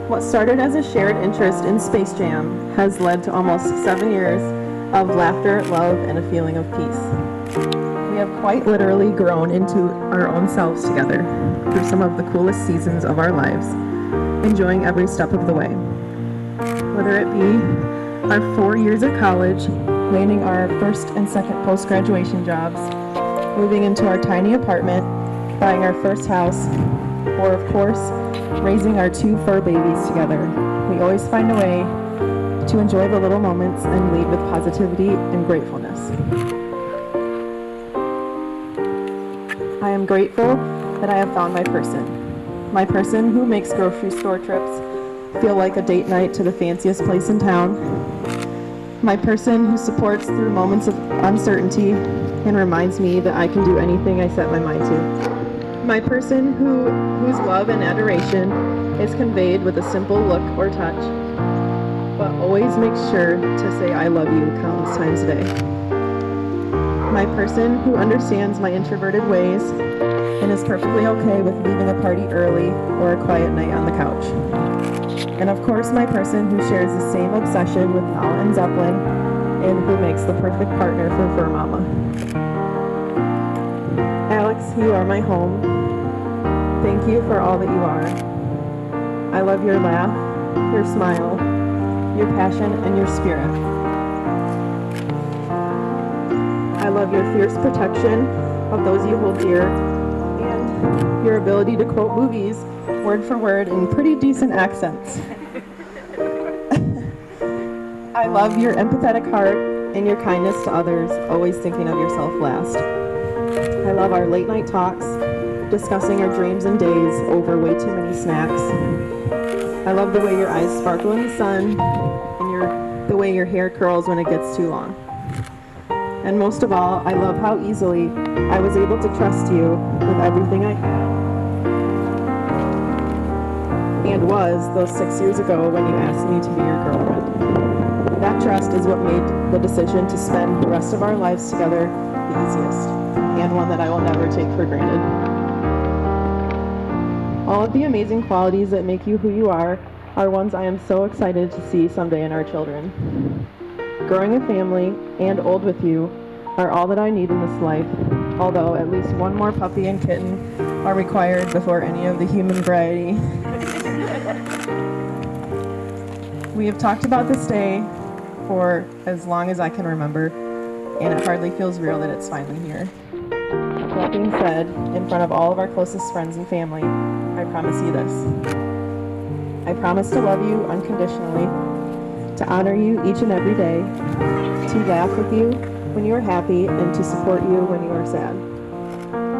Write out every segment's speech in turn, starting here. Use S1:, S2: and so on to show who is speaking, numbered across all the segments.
S1: What started as a shared interest in Space Jam has led to almost 7 years of laughter, love, and a feeling of peace. We have quite literally grown into our own selves together through some of the coolest seasons of our lives, enjoying every step of the way. Whether it be our 4 years at college, landing our first and second post-graduation jobs, moving into our tiny apartment, buying our first house, or of course, raising our 2 fur babies together, we always find a way to enjoy the little moments and lead with positivity and gratefulness. I am grateful that I have found my person who makes grocery store trips feel like a date night to the fanciest place in town, my person who supports through moments of uncertainty and reminds me that I can do anything I set my mind to. My person whose love and adoration is conveyed with a simple look or touch, but always makes sure to say I love you countless times a day. My person who understands my introverted ways and is perfectly okay with leaving a party early or a quiet night on the couch. And of course, my person who shares the same obsession with Nala and Zeppelin and who makes the perfect partner for Fur Mama. Alex, you are my home. Thank you for all that you are. I love your laugh, your smile, your passion, and your spirit. I love your fierce protection of those you hold dear and your ability to quote movies word for word in pretty decent accents. I love your empathetic heart and your kindness to others, always thinking of yourself last. I love our late night talks, discussing our dreams and days over way too many snacks. I love the way your eyes sparkle in the sun and the way your hair curls when it gets too long. And most of all, I love how easily I was able to trust you with everything I had and was those 6 years ago when you asked me to be your girlfriend. That trust is what made the decision to spend the rest of our lives together the easiest, and one that I will never take for granted. All of the amazing qualities that make you who you are ones I am so excited to see someday in our children. Growing a family and old with you are all that I need in this life, although at least one more puppy and kitten are required before any of the human variety. We have talked about this day for as long as I can remember, and it hardly feels real that it's finally here. That being said, in front of all of our closest friends and family, I promise you this. I promise to love you unconditionally, to honor you each and every day, to laugh with you when you are happy and to support you when you are sad,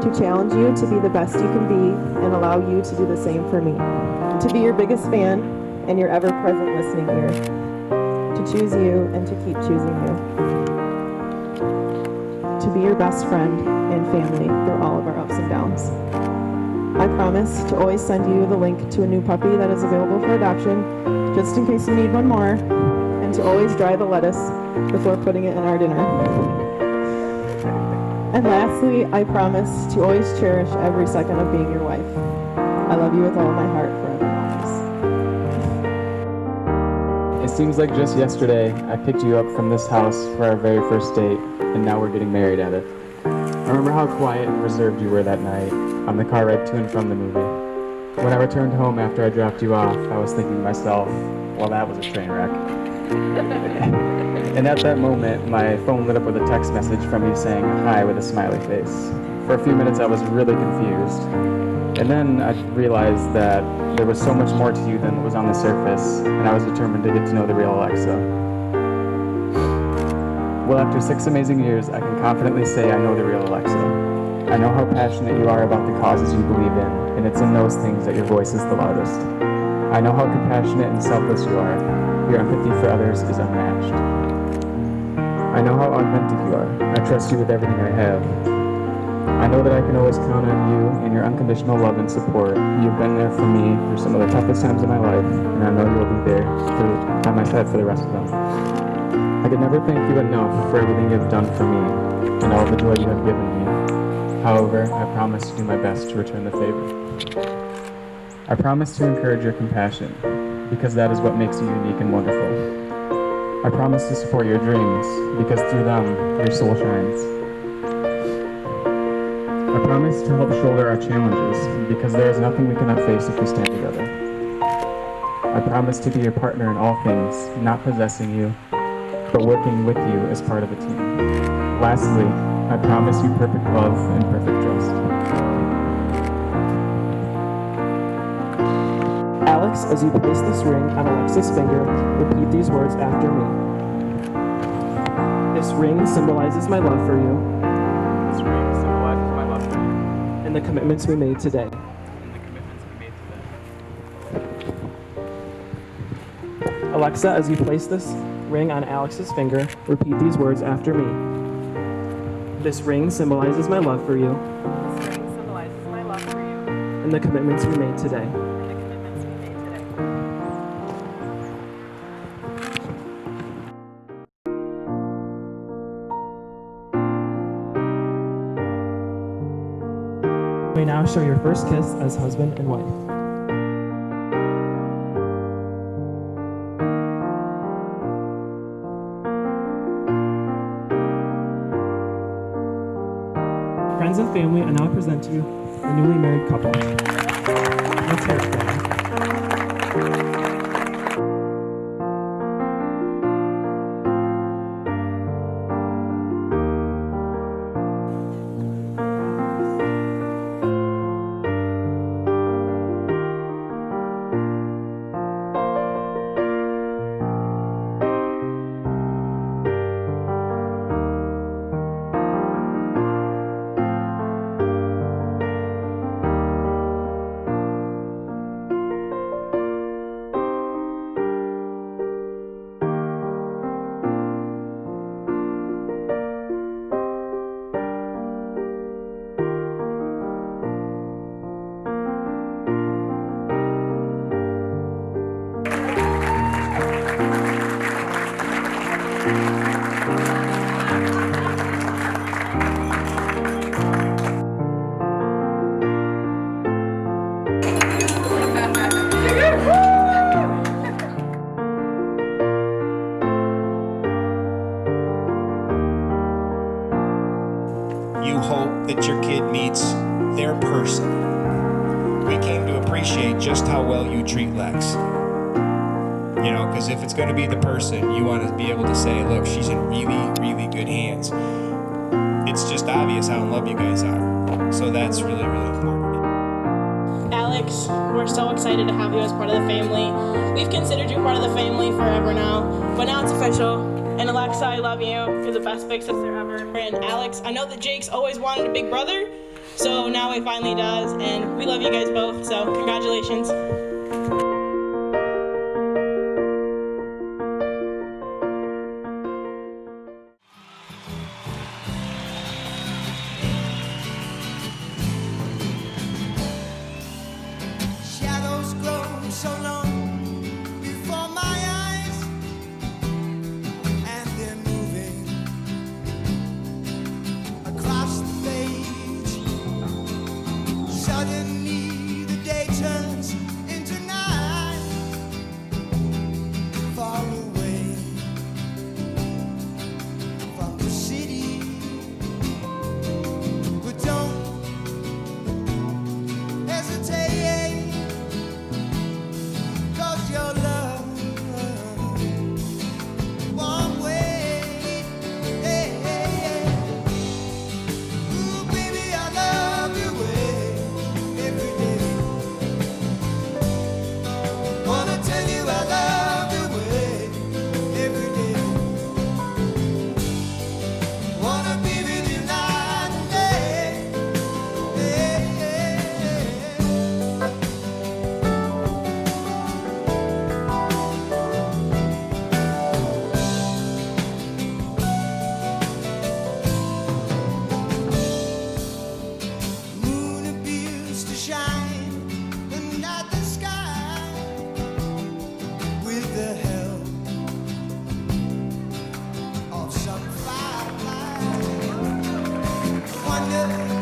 S1: to challenge you to be the best you can be and allow you to do the same for me, to be your biggest fan and your ever-present listening ear, to choose you and to keep choosing you. to be your best friend and family through all of our ups and downs. I promise to always send you the link to a new puppy that is available for adoption, just in case you need one more, and to always dry the lettuce before putting it in our dinner. And lastly, I promise to always cherish every second of being your wife. I love you with all my heart forever and always.
S2: It seems like just yesterday I picked you up from this house for our very first date, and now we're getting married at it. I remember how quiet and reserved you were that night on the car ride to and from the movie. When I returned home after I dropped you off, I was thinking to myself, well, that was a train wreck. And at that moment, my phone lit up with a text message from you saying hi with a smiley face. For a few minutes, I was really confused. And then I realized that there was so much more to you than what was on the surface, and I was determined to get to know the real Alexa. Well, after 6 amazing years, I can confidently say I know the real Alexa. I know how passionate you are about the causes you believe in, and it's in those things that your voice is the loudest. I know how compassionate and selfless you are. Your empathy for others is unmatched. I know how authentic you are. I trust you with everything I have. I know that I can always count on you and your unconditional love and support. You've been there for me through some of the toughest times of my life, and I know you'll be there by my side for the rest of them. I could never thank you enough for everything you've done for me and all the joy you have given me. However, I promise to do my best to return the favor. I promise to encourage your compassion, because that is what makes you unique and wonderful. I promise to support your dreams, because through them, your soul shines. I promise to help shoulder our challenges, because there is nothing we cannot face if we stand together. I promise to be your partner in all things, not possessing you, but working with you as part of a team. Lastly, I promise you perfect love and perfect trust.
S3: Alex, as you place this ring on Alexa's finger, repeat these words after me. This ring symbolizes my love for you.
S2: This ring symbolizes my love for you.
S3: And the commitments we made today.
S2: And the commitments we made today.
S3: Alexa, as you place this ring on Alex's finger, repeat these words after me. This ring symbolizes my love for you.
S1: This ring symbolizes my love for you.
S3: And the commitments we made today. You may now show your first kiss as husband and wife. Friends and family, I now present to you the newly married couple. Let's hear it for them.
S4: You hope that your kid meets their person. We came to appreciate just how well you treat Lex. You know, because if it's going to be the person, you want to be able to say, look, she's in really, really good hands. It's just obvious how in love you guys are. So that's really, really important.
S5: Alex, we're so excited to have you as part of the family. We've considered you part of the family forever now, but now it's official. And Alexa, I love you. You're the best big sister ever. And Alex, I know that Jake's always wanted a big brother, so now he finally does, and we love you guys both, so congratulations.
S6: wonder